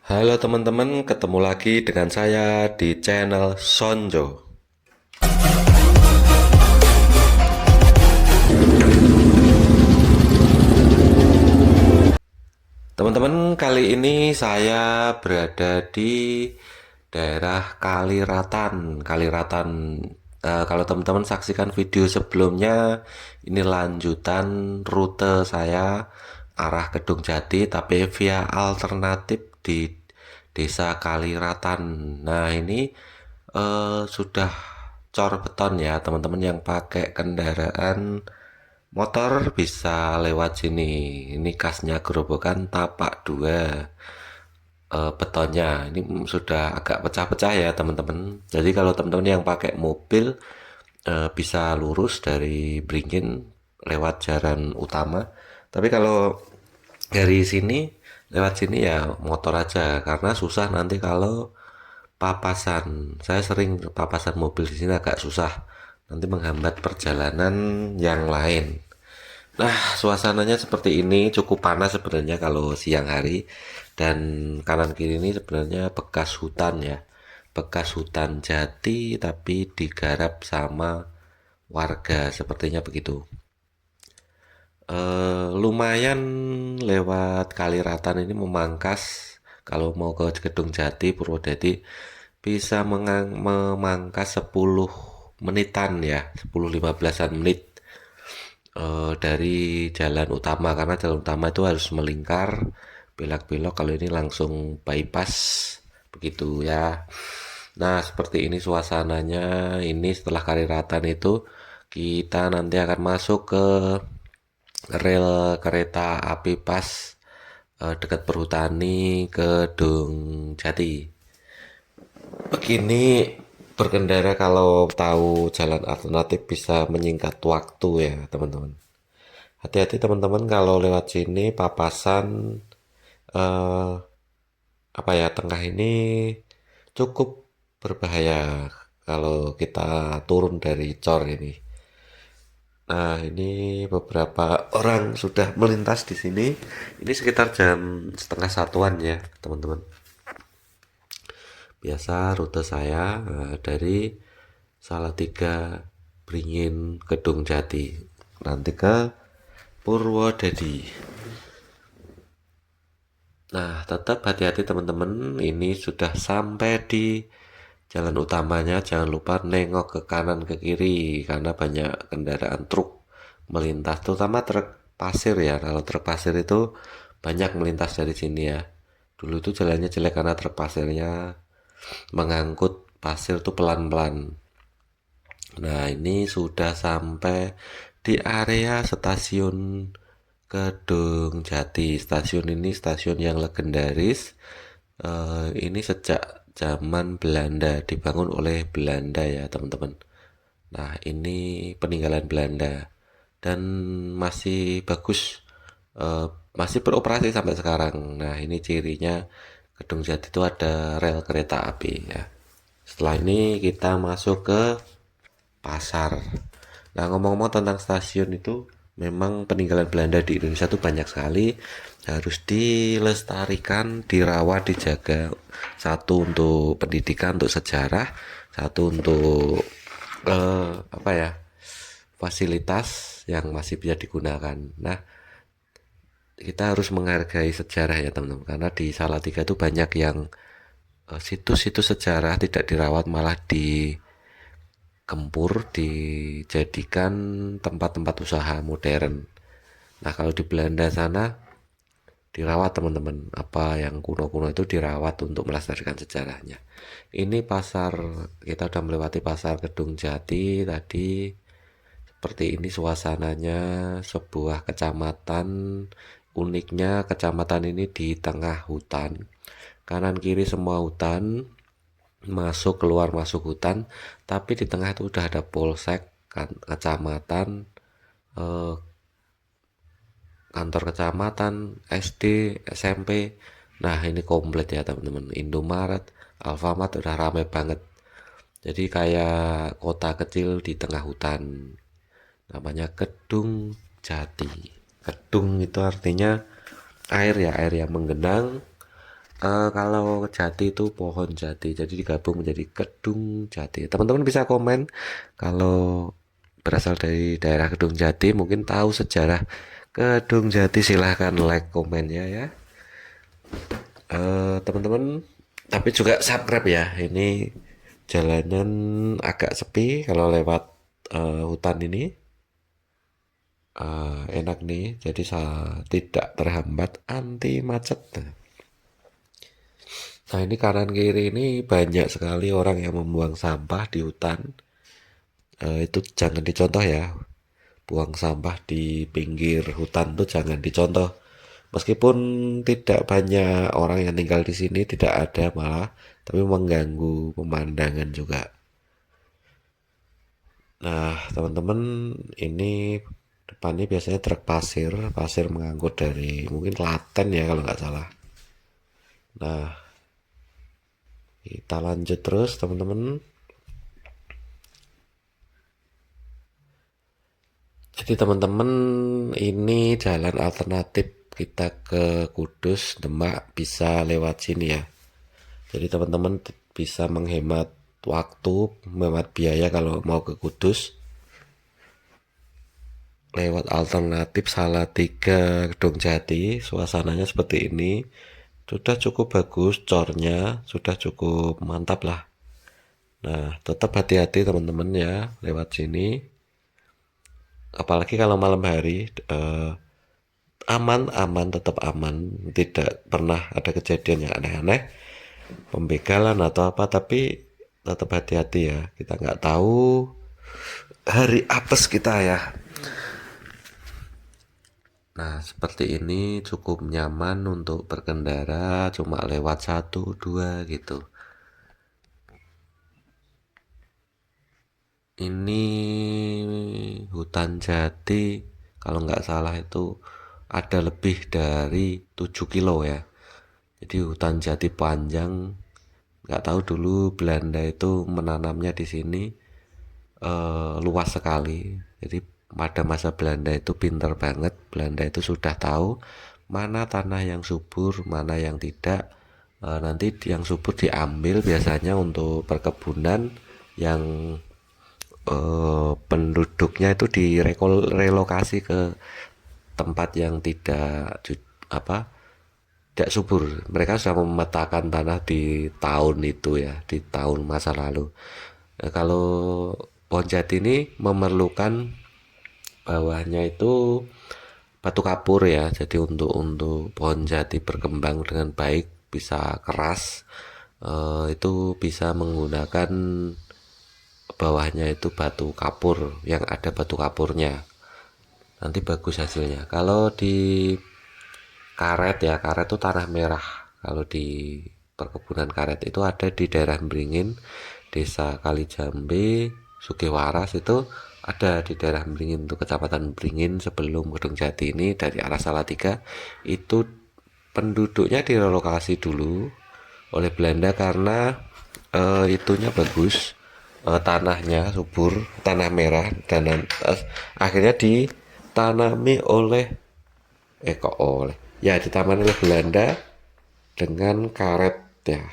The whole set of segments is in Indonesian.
Halo teman-teman, ketemu lagi dengan saya di channel Sonjo. Teman-teman, kali ini saya berada di daerah Kaliratan. Kalau teman-teman saksikan video sebelumnya, ini lanjutan rute saya arah Kedung Jati, tapi via alternatif di Desa Kaliratan. Nah, ini sudah cor beton ya, teman-teman yang pakai kendaraan motor bisa lewat sini. Ini kasnya gerobokan tapak dua. Betonnya ini sudah agak pecah-pecah ya teman-teman. Jadi kalau teman-teman yang pakai mobil bisa lurus dari Beringin lewat jalan utama. Tapi kalau dari sini lewat sini ya motor aja karena susah nanti kalau papasan. Saya sering papasan mobil di sini agak susah. Nanti menghambat perjalanan yang lain. Nah, suasananya seperti ini, cukup panas sebenarnya kalau siang hari. Dan kanan kiri ini sebenarnya bekas hutan ya. Bekas hutan jati tapi digarap sama warga, sepertinya begitu. Lumayan lewat Kaliratan ini memangkas kalau mau ke Gedung Jati Purwodadi bisa memangkas 10 menitan ya, 10-15an menit dari jalan utama karena jalan utama itu harus melingkar belok-belok, kalau ini langsung bypass begitu ya. Nah, seperti ini suasananya. Ini setelah Kaliratan itu kita nanti akan masuk ke rel kereta api pas dekat Perhutani ke Kedung Jati. Begini berkendara kalau tahu jalan alternatif bisa menyingkat waktu ya teman-teman. Hati-hati teman-teman kalau lewat sini papasan eh, apa ya, tengah ini cukup berbahaya kalau kita turun dari cor ini. Nah, ini beberapa orang sudah melintas di sini. Ini sekitar jam setengah satuan ya, teman-teman. Biasa rute saya dari Salatiga, Beringin, Kedung Jati, nanti ke Purwodadi. Nah, tetap hati-hati teman-teman. Ini sudah sampai di jalan utamanya. Jangan lupa nengok ke kanan ke kiri karena banyak kendaraan truk melintas, terutama truk pasir ya. Kalau truk pasir itu banyak melintas dari sini ya. Dulu itu jalannya jelek karena truk pasirnya mengangkut pasir tuh pelan-pelan. Nah, ini sudah sampai di area stasiun Kedung Jati. Stasiun ini stasiun yang legendaris. Ini sejak zaman Belanda, dibangun oleh Belanda ya teman-teman. Nah, ini peninggalan Belanda dan masih bagus, eh, masih beroperasi sampai sekarang. Nah, ini cirinya Kedung Jati itu ada rel kereta api ya. Setelah ini kita masuk ke pasar. Nah, ngomong-ngomong tentang stasiun itu, memang peninggalan Belanda di Indonesia itu banyak sekali, harus dilestarikan, dirawat, dijaga. Satu untuk pendidikan, untuk sejarah, satu untuk apa ya, fasilitas yang masih bisa digunakan. Nah, kita harus menghargai sejarah ya teman-teman, karena di Salatiga itu banyak yang situs-situs sejarah tidak dirawat, malah digempur, dijadikan tempat-tempat usaha modern. Nah, kalau di Belanda sana dirawat teman-teman, apa yang kuno-kuno itu dirawat untuk melestarikan sejarahnya. Ini pasar, kita udah melewati pasar Kedung Jati tadi. Seperti ini suasananya, sebuah kecamatan. Uniknya kecamatan ini di tengah hutan, kanan kiri semua hutan, masuk keluar masuk hutan, tapi di tengah itu udah ada polsek kan, kecamatan, eh, kantor kecamatan, SD, SMP. Nah, ini komplit ya teman-teman. Indomaret, Alfamart udah rame banget. Jadi kayak kota kecil di tengah hutan. Namanya Kedung Jati. Kedung itu artinya air ya, air yang menggenang Kalau jati itu pohon jati, jadi digabung menjadi kedung jati. Teman-teman bisa komen kalau berasal dari daerah Kedung Jati, mungkin tahu sejarah Kedung Jati, silahkan like komennya ya. Teman-teman, tapi juga subscribe ya. Ini jalanan agak sepi kalau lewat hutan ini. Enak nih, jadi saya tidak terhambat, anti macet. Nah ini kanan kiri ini banyak sekali orang yang membuang sampah di hutan. Itu jangan dicontoh ya. Buang sampah di pinggir hutan tuh jangan dicontoh. Meskipun tidak banyak orang yang tinggal di sini, tidak ada malah, tapi mengganggu pemandangan juga. Nah, teman-teman, ini depannya biasanya truk pasir, pasir mengangkut dari mungkin Klaten ya kalau nggak salah. Nah, kita lanjut terus teman-teman. Jadi teman-teman, ini jalan alternatif kita ke Kudus, Demak bisa lewat sini ya. Jadi teman-teman bisa menghemat waktu, menghemat biaya kalau mau ke Kudus lewat alternatif Salatiga Kedung Jati. Suasananya seperti ini, sudah cukup bagus, cornya sudah cukup mantap lah. Nah, tetap hati-hati teman-teman ya lewat sini, apalagi kalau malam hari. Aman, tetap aman, tidak pernah ada kejadian yang aneh-aneh, pembegalan atau apa, tapi tetap hati-hati ya, kita nggak tahu hari apes kita ya. Nah seperti ini cukup nyaman untuk berkendara, cuma lewat 1, 2 gitu. Ini hutan jati kalau nggak salah itu ada lebih dari 7 kilo ya. Jadi hutan jati panjang. Nggak tahu dulu Belanda itu menanamnya di sini luas sekali. Jadi pada masa Belanda itu pinter banget. Belanda itu sudah tahu mana tanah yang subur, mana yang tidak. Nanti yang subur diambil biasanya untuk perkebunan, yang penduduknya itu direlokasi ke tempat yang tidak apa tidak subur. Mereka sudah memetakan tanah di tahun itu ya, di tahun masa lalu. Nah, kalau pohon jati ini memerlukan bawahnya itu batu kapur ya. Jadi untuk pohon jati berkembang dengan baik, bisa keras, itu bisa menggunakan bawahnya itu batu kapur, yang ada batu kapurnya. Nanti bagus hasilnya. Kalau di karet ya, karet itu tanah merah. Kalau di perkebunan karet itu ada di daerah Beringin, desa Kalijambe, Sugiwaras, itu ada di daerah Beringin, itu kecamatan Beringin sebelum Kedung Jati. Ini dari arah Salatiga itu penduduknya direlokasi dulu oleh Belanda karena itunya bagus, tanahnya subur, tanah merah, dan akhirnya ditanami oleh kok oleh ya ditanami oleh Belanda dengan karet ya.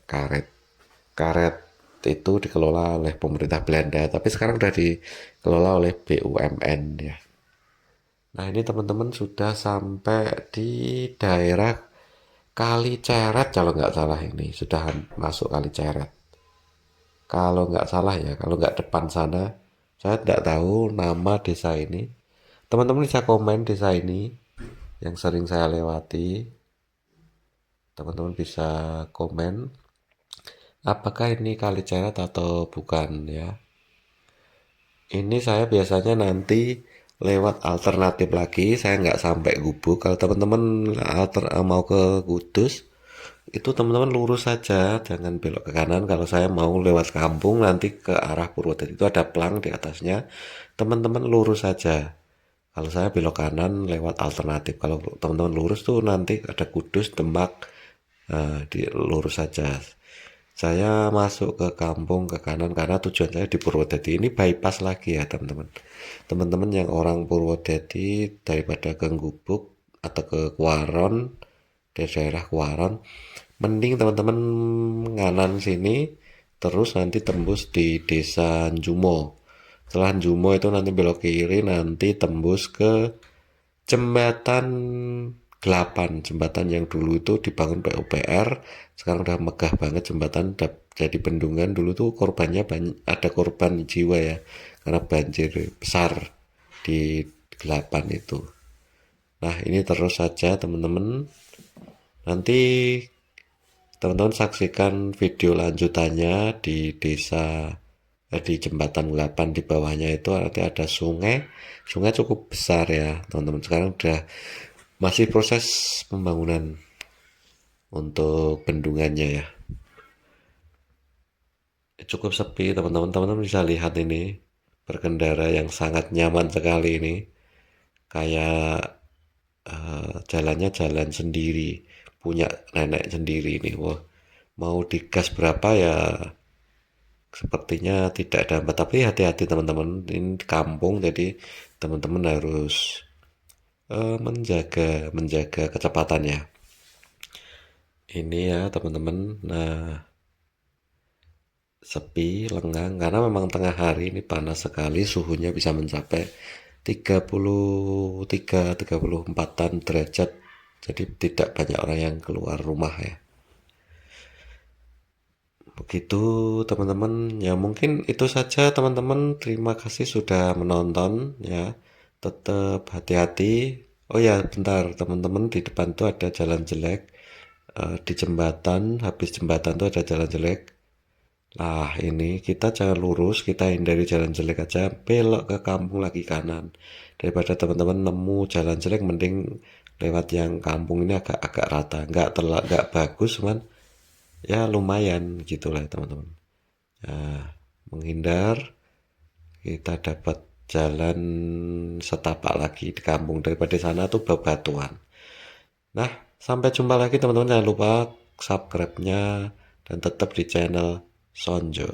Karet karet itu dikelola oleh pemerintah Belanda, tapi sekarang udah dikelola oleh BUMN ya. Nah ini teman-teman sudah sampai di daerah Kali Ceret kalau nggak salah, ini sudah masuk Kali Ceret kalau nggak salah ya, kalau nggak depan sana. Saya tidak tahu nama desa ini, teman-teman bisa komen desa ini yang sering saya lewati. Teman-teman bisa komen apakah ini Kali Ceret atau bukan ya. Ini saya biasanya nanti lewat alternatif lagi, saya nggak sampai Gubuk. Kalau teman-teman mau ke Kudus, itu teman-teman lurus saja, jangan belok ke kanan. Kalau saya mau lewat kampung nanti ke arah Purwodadi, itu ada plang di atasnya, teman-teman lurus saja. Kalau saya belok kanan lewat alternatif. Kalau teman-teman lurus tuh nanti ada Kudus, Demak, di lurus saja. Saya masuk ke kampung ke kanan karena tujuan saya di Purwodadi. Ini bypass lagi ya teman-teman. Teman-teman yang orang Purwodadi, daripada ke Gubuk atau ke Kuaron, dari daerah Kuaron, Mending teman-teman nganan sini, terus nanti tembus di desa Njumo. Setelah Njumo itu nanti belok kiri, nanti tembus ke jembatan 8, jembatan yang dulu itu dibangun PUPR, sekarang udah megah banget jembatan, jadi bendungan. Dulu tuh korbannya banyak, ada korban jiwa ya, karena banjir besar di 8 itu. Nah, ini terus saja teman-teman. Nanti teman-teman saksikan video lanjutannya di di jembatan 8. Di bawahnya itu nanti ada sungai. Sungai cukup besar ya teman-teman. Sekarang udah masih proses pembangunan untuk bendungannya ya. Cukup sepi teman-teman. Teman-teman bisa lihat ini berkendara yang sangat nyaman sekali ini. Kayak jalannya jalan sendiri, punya nenek sendiri nih. Wah, mau digas berapa ya sepertinya tidak dapat. Tapi hati-hati teman-teman, ini kampung, jadi teman-teman harus menjaga kecepatannya. Ini ya teman-teman. Nah, sepi, lengang, karena memang tengah hari ini panas sekali, suhunya bisa mencapai 34-an derajat. Jadi tidak banyak orang yang keluar rumah ya. Begitu teman-teman. Ya mungkin itu saja teman-teman. Terima kasih sudah menonton ya. Tetap hati-hati. Oh ya, bentar teman-teman, di depan tuh ada jalan jelek. Di jembatan, habis jembatan tuh ada jalan jelek. Nah, ini kita jangan lurus, kita hindari jalan jelek aja, belok ke kampung lagi kanan. Daripada teman-teman nemu jalan jelek, mending lewat yang kampung ini agak rata. Nggak bagus, cuman ya lumayan gitulah teman-teman. Nah, menghindar, kita dapat jalan setapak lagi di kampung, daripada sana tuh bebatuan. Nah, sampai jumpa lagi teman-teman, jangan lupa subscribe-nya dan tetap di channel Sonjo.